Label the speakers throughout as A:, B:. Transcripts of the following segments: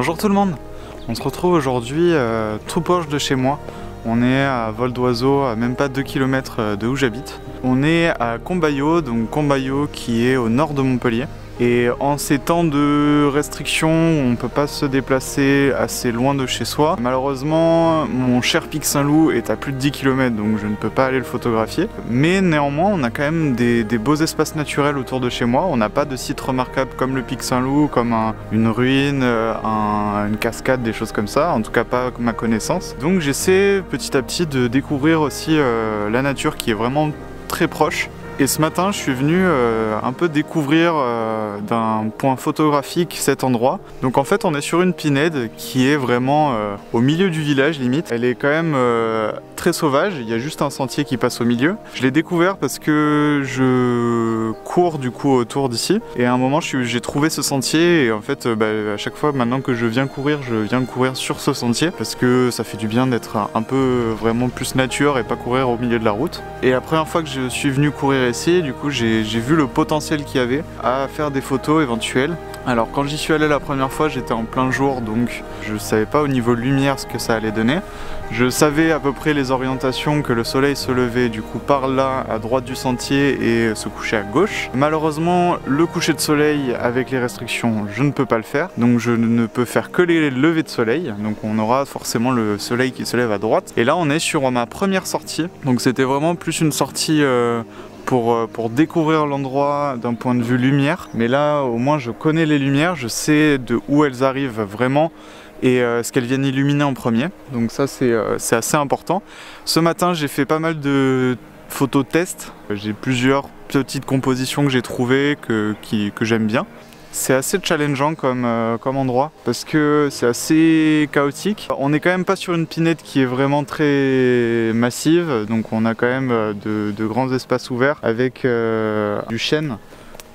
A: Bonjour tout le monde. On se retrouve aujourd'hui tout proche de chez moi. On est à vol d'oiseau, à même pas 2 km de où j'habite. On est à Combaillot, donc Combaillot qui est au nord de Montpellier. Et en ces temps de restrictions, on ne peut pas se déplacer assez loin de chez soi. Malheureusement, mon cher Pic Saint-Loup est à plus de 10 km, donc je ne peux pas aller le photographier. Mais néanmoins, on a quand même des beaux espaces naturels autour de chez moi. On n'a pas de sites remarquables comme le Pic Saint-Loup, comme une ruine, une cascade, des choses comme ça. En tout cas, pas à ma connaissance. Donc j'essaie petit à petit de découvrir aussi la nature qui est vraiment très proche. Et ce matin, je suis venu un peu découvrir d'un point photographique cet endroit. Donc en fait, on est sur une pinède qui est vraiment au milieu du village limite. Elle est quand même très sauvage, il y a juste un sentier qui passe au milieu. Je l'ai découvert parce que je cours du coup autour d'ici. Et à un moment, j'ai trouvé ce sentier et en fait, à chaque fois maintenant que je viens courir sur ce sentier parce que ça fait du bien d'être un peu vraiment plus nature et pas courir au milieu de la route. Et la première fois que je suis venu courir ici, du coup j'ai vu le potentiel qu'il y avait à faire des photos éventuelles. Alors quand j'y suis allé la première fois, j'étais en plein jour, donc je savais pas au niveau de lumière ce que ça allait donner. Je savais à peu près les orientations, que le soleil se levait du coup par là à droite du sentier et se couchait à gauche. Malheureusement, le coucher de soleil avec les restrictions, je ne peux pas le faire, donc je ne peux faire que les levées de soleil, donc on aura forcément le soleil qui se lève à droite. Et là on est sur ma première sortie, donc c'était vraiment plus une sortie pour découvrir l'endroit d'un point de vue lumière. Mais là au moins je connais les lumières, je sais de où elles arrivent vraiment et ce qu'elles viennent illuminer en premier. Donc ça c'est assez important. Ce matin j'ai fait pas mal de photos test. J'ai plusieurs petites compositions que j'ai trouvées que j'aime bien. C'est assez challengeant comme endroit parce que c'est assez chaotique. On n'est quand même pas sur une pinède qui est vraiment très massive, donc on a quand même de grands espaces ouverts avec du chêne.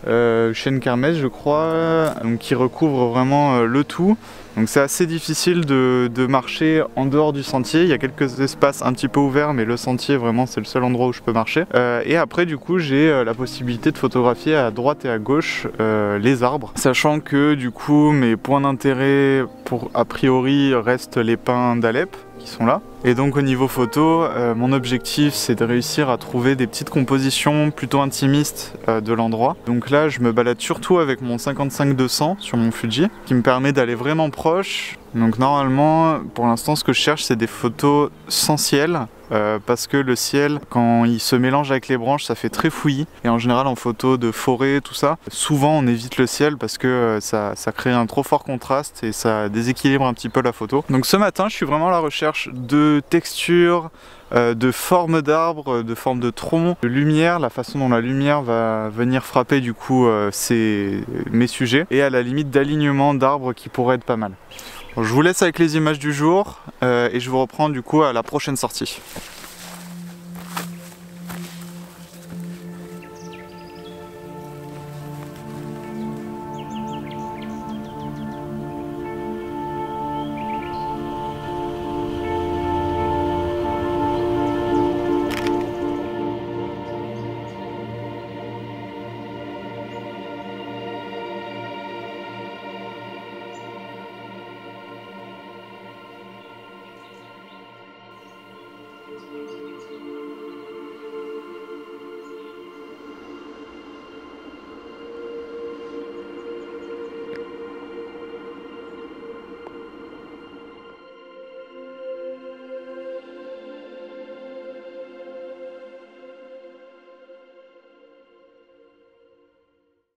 A: Chêne kermès je crois, donc qui recouvre vraiment le tout. Donc c'est assez difficile de marcher en dehors du sentier. Il y a quelques espaces un petit peu ouverts, mais le sentier vraiment c'est le seul endroit où je peux marcher. Et après du coup j'ai la possibilité de photographier à droite et à gauche les arbres. Sachant que du coup mes points d'intérêt a priori restent les pins d'Alep qui sont là. Et donc au niveau photo, mon objectif c'est de réussir à trouver des petites compositions plutôt intimistes de l'endroit. Donc là je me balade surtout avec mon 55-200 sur mon Fuji qui me permet d'aller vraiment proche. Donc normalement pour l'instant ce que je cherche c'est des photos sans ciel. Parce que le ciel, quand il se mélange avec les branches, ça fait très fouillis. Et en général, en photo de forêt, tout ça, souvent on évite le ciel parce que ça crée un trop fort contraste et ça déséquilibre un petit peu la photo. Donc ce matin, je suis vraiment à la recherche de textures, de formes d'arbres, de formes de troncs, de lumière, la façon dont la lumière va venir frapper du coup mes sujets, et à la limite d'alignement d'arbres qui pourrait être pas mal. Je vous laisse avec les images du jour et je vous reprends du coup à la prochaine sortie.